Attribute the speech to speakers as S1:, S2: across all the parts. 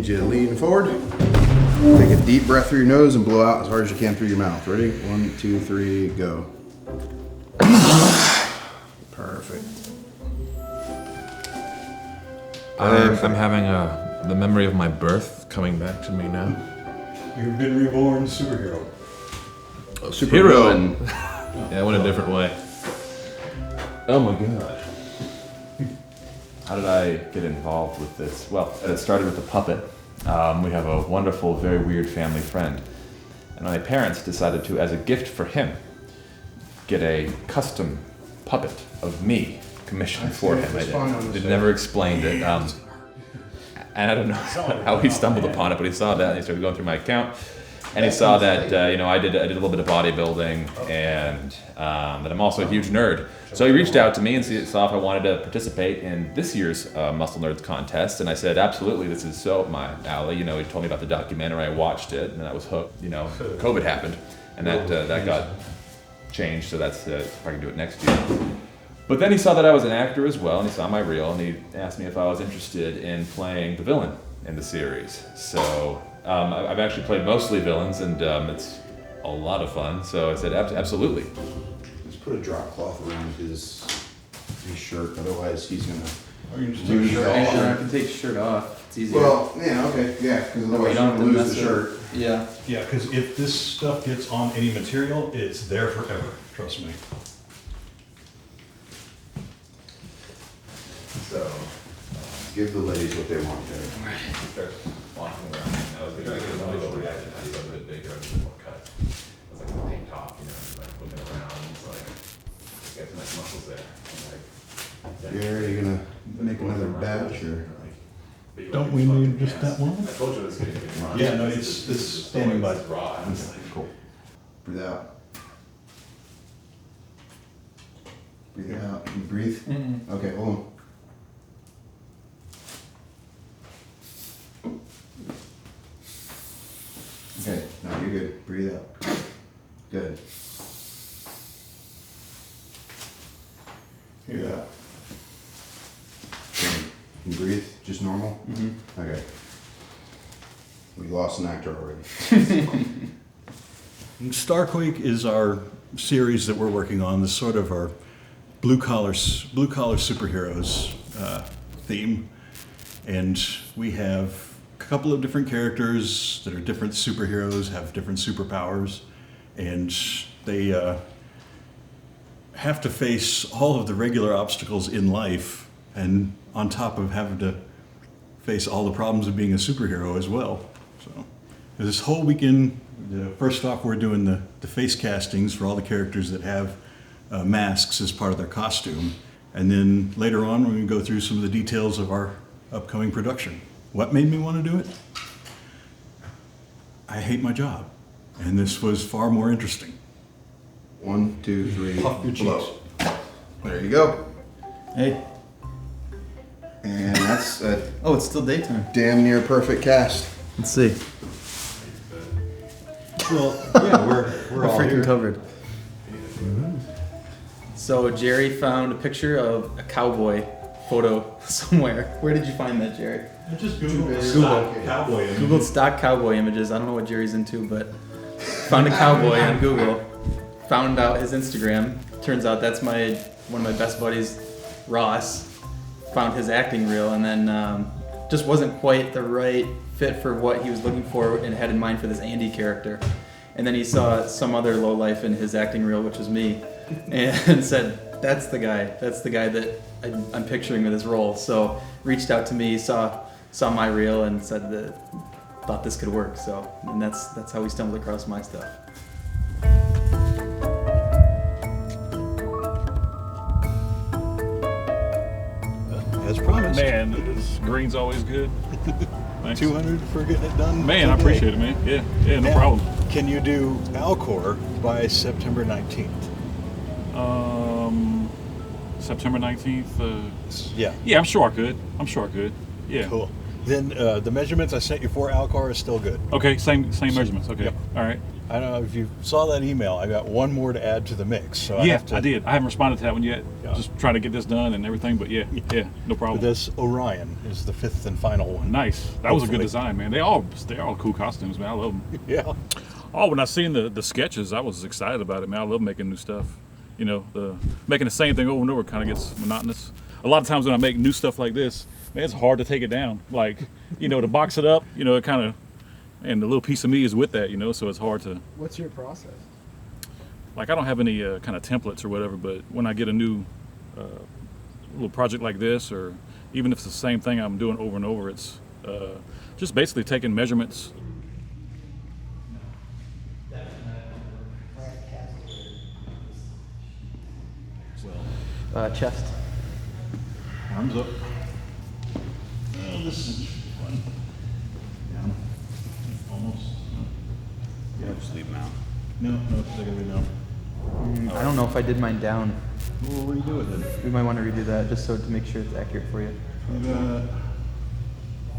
S1: Need you to lean forward. Take a deep breath through your nose and blow out as hard as you can through your mouth. Ready? 1, 2, 3, go. Perfect.
S2: I'm having the memory of my birth coming back to me now.
S3: You've been reborn superhero.
S1: Supervillain.
S2: Yeah, I went a different way. Oh my god.
S4: How did I get involved with this? Well, it started with a puppet. We have a wonderful, very weird family friend. And my parents decided to, as a gift for him, get a custom puppet of me commissioned for him. They never explained it. And I don't know how he stumbled upon it, but he saw that and he started going through my account. And he saw that I did a little bit of bodybuilding, and that I'm also a huge nerd. So he reached out to me and saw if I wanted to participate in this year's Muscle Nerds contest, and I said absolutely. This is so up my alley. He told me about the documentary. I watched it, and I was hooked. COVID happened, and that got changed. So that's if I can do it next year. But then he saw that I was an actor as well, and he saw my reel, and he asked me if I was interested in playing the villain in the series. So. I've actually played mostly villains, and it's a lot of fun. So I said, absolutely.
S1: Just put a drop cloth around his shirt, otherwise he's gonna.
S3: Or you can just take your shirt off.
S5: I can take the shirt off. It's easier.
S1: Well, yeah, okay, yeah, because otherwise you're gonna lose the shirt.
S5: Yeah.
S3: Yeah, because if this stuff gets on any material, it's there forever. Trust me.
S1: So, give the ladies what they want there.
S2: Walking around, I was like, a reaction. I was a bit bigger, a bit more cut. It was like a tank top, like moving around. It's like, got some nice muscles there.
S1: Gary, are you gonna make another batch or?
S3: Don't we need just that one?
S2: I told you this getting run.
S3: Yeah, no, it's standing by.
S2: Raw.
S1: Cool. Breathe out. Breathe out. Can you breathe?
S5: Mm-hmm.
S1: Okay, hold on. Okay, no, you're good. Breathe out. Good. Breathe out. Can you breathe? Just normal?
S5: Mm-hmm.
S1: Okay. We lost an actor already.
S3: Starquake is our series that we're working on. This sort of our blue collar superheroes theme, and we have a couple of different characters that are different superheroes, have different superpowers, and they have to face all of the regular obstacles in life, and on top of having to face all the problems of being a superhero as well. So this whole weekend, first off, we're doing the face castings for all the characters that have masks as part of their costume, and then later on we're going to go through some of the details of our upcoming production. What made me want to do it? I hate my job, and this was far more interesting.
S1: 1, 2, 3.
S3: Puff your
S1: blow.
S3: cheeks.
S1: There you go.
S5: Hey.
S1: And that's a
S5: Oh, it's still daytime.
S1: damn near perfect cast.
S5: Let's see.
S3: Well, yeah, we're all
S5: freaking
S3: here.
S5: covered. So Jerry found a picture of a cowboy photo somewhere. Where did you find that, Jerry?
S3: Just Google cowboy.
S5: Googled stock cowboy images. I don't know what Jerry's into, but found a cowboy on Google. Found out his Instagram. Turns out that's one of my best buddies, Ross. Found his acting reel, and then just wasn't quite the right fit for what he was looking for and had in mind for this Andy character. And then he saw some other lowlife in his acting reel, which was me, and said, "That's the guy. That's the guy that I'm picturing with his role." So reached out to me, saw my reel, and said that thought this could work. So, and that's how we stumbled across my stuff.
S3: As promised.
S6: Man, this green's always good. Thanks.
S3: 200 for getting it done.
S6: Man, I
S3: today.
S6: appreciate it, man. Yeah, no
S3: Now,
S6: problem.
S3: Can you do Alcor by September 19th?
S6: September 19th.
S3: Yeah.
S6: Yeah, I'm sure I could. Yeah.
S3: Cool. Then the measurements I sent you for Alcor is still good.
S6: Okay, same measurements. Okay.
S3: Yep.
S6: All right.
S3: I don't know if you saw that email. I got one more to add to the mix. So I
S6: Yeah,
S3: have to,
S6: I did. I haven't responded to that one yet.
S3: Yeah.
S6: Just trying to get this done and everything. But yeah, no problem.
S3: But this Orion is the 5th and final one.
S6: Nice. That was a good
S3: Hopefully.
S6: design, man. They're all cool costumes, man. I love them.
S3: Yeah.
S6: Oh, when I seen the sketches, I was excited about it, man. I love making new stuff. You know, making the same thing over and over kind of gets monotonous. A lot of times when I make new stuff like this, man, it's hard to take it down. Like, you know, to box it up, you know, it kind of, and the little piece of me is with that, you know, so it's hard to.
S7: What's your process?
S6: Like, I don't have any kind of templates or whatever, but when I get a new little project like this, or even if it's the same thing I'm doing over and over, it's just basically taking measurements.
S5: Chest.
S3: Arms up. Oh, this is fun. Down. Almost.
S1: Yeah, just leave them out.
S3: No, it's not gonna be down.
S5: I don't know if I did mine down.
S3: Well, what do you do with it?
S5: We might want to redo that just so to make sure it's accurate for you.
S3: I got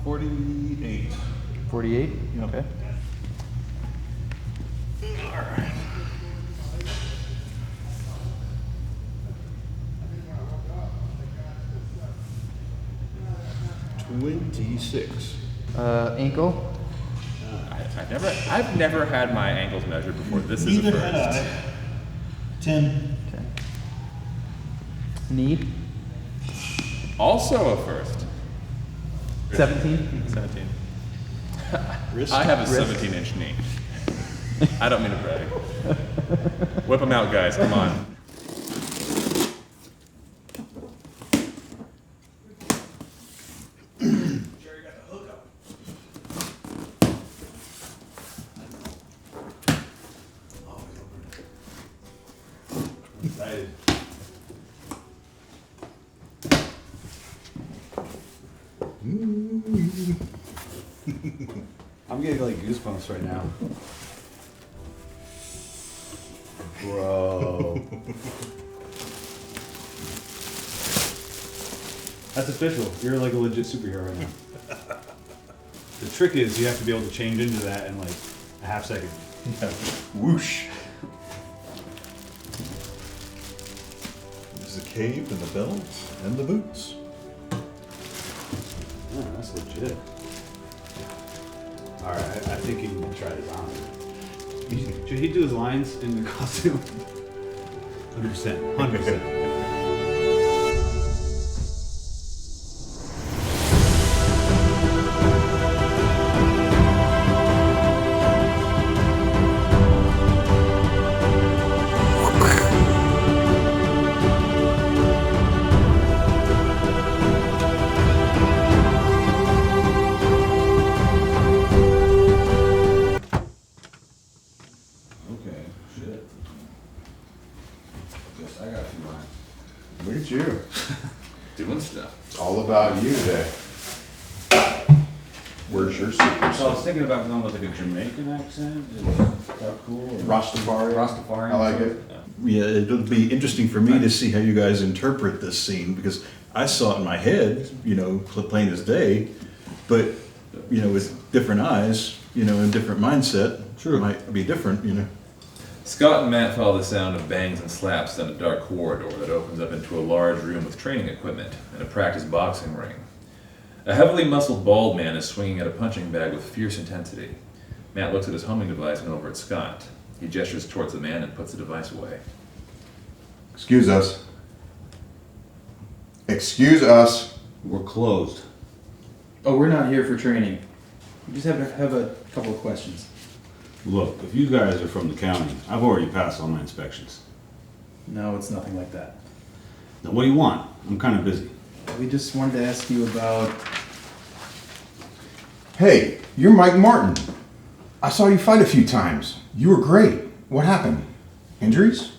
S3: 48.
S5: 48?
S3: Yep.
S5: Okay.
S3: All right.
S5: Ankle.
S2: I've never had my ankles measured before. This is a
S3: Neither had
S2: first.
S3: I. 10.
S5: Okay. Knee.
S2: Also a first.
S5: 17.
S2: 17.
S3: Wrist.
S2: I have a
S5: Wrist.
S2: 17-inch knee. I don't mean to brag. Whip them out, guys. Come on.
S3: Excited.
S1: I'm getting like goosebumps right now. Bro.
S8: That's official. You're like a legit superhero right now. The trick is you have to be able to change into that in like a half second.
S3: Whoosh. There's the cape and the belt and the boots.
S8: Oh, that's legit. All right, I think he can try this on. Should he do his lines in the costume? 100%. 100%.
S1: Okay, shit. Guess I got a few lines. Look at you.
S2: Doing stuff.
S1: It's all about you today. Where's your
S8: So I was
S1: secret?
S8: thinking about going with like a Jamaican accent. Is that cool? Or
S1: Rastafari.
S8: Rastafarian.
S1: I like it.
S3: Yeah, it'll be interesting for me to see how you guys interpret this scene because I saw it in my head, you know, plain as day, but you know, with different eyes, you know, and different mindset,
S8: True.
S3: it might be different, you know.
S2: Scott and Matt follow the sound of bangs and slaps down a dark corridor that opens up into a large room with training equipment and a practice boxing ring. A heavily muscled bald man is swinging at a punching bag with fierce intensity. Matt looks at his homing device and over at Scott. He gestures towards the man and puts the device away.
S1: Excuse us. Excuse us.
S8: We're closed.
S7: Oh, we're not here for training. We just have a couple of questions.
S8: Look, if you guys are from the county, I've already passed all my inspections.
S7: No, it's nothing like that.
S8: Now, what do you want? I'm kind of busy.
S7: We just wanted to ask you about.
S1: Hey, you're Mike Martin. I saw you fight a few times. You were great. What happened? Injuries?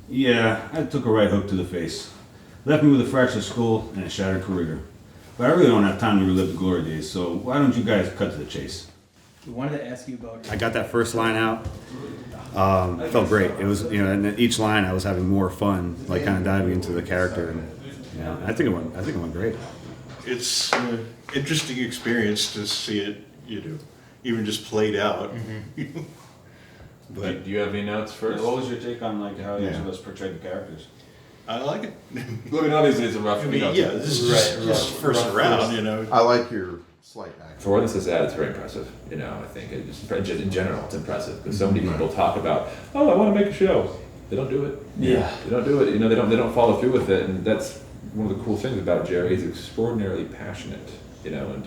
S8: Yeah, I took a right hook to the face. Left me with a fractured skull and a shattered career. But I really don't have time to relive the glory days, so why don't you guys cut to the chase?
S7: We wanted to ask you about.
S9: I got that first line out. Felt great. It was, you know, and then each line I was having more fun, like kind of diving into the character, and you know, I think it went great.
S3: It's an interesting experience to see it, you know, even just played out. But
S4: Do you have any notes first?
S8: What was your take on like how each
S1: Yeah.
S8: of us portrayed the characters?
S3: I like it.
S4: I mean, obviously it's a rough.
S3: I mean, yeah, this is just first round, you know.
S1: I like your slight accent.
S4: For what this is at, it's very impressive. You know, I think it just in general, it's impressive because so many people talk about, oh, I want to make a show. They don't do it.
S5: Yeah.
S4: They don't do it. You know, they don't follow through with it, and that's one of the cool things about Jerry. He's extraordinarily passionate, you know, and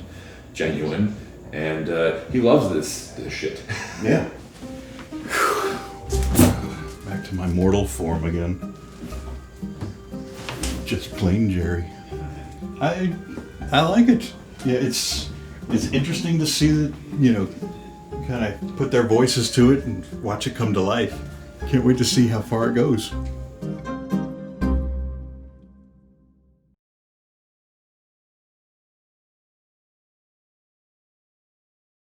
S4: genuine, and he loves this shit.
S1: Yeah.
S3: Back to my mortal form again. Just plain Jerry. I like it. Yeah, it's interesting to see that, you know, kind of put their voices to it and watch it come to life. Can't wait to see how far it goes.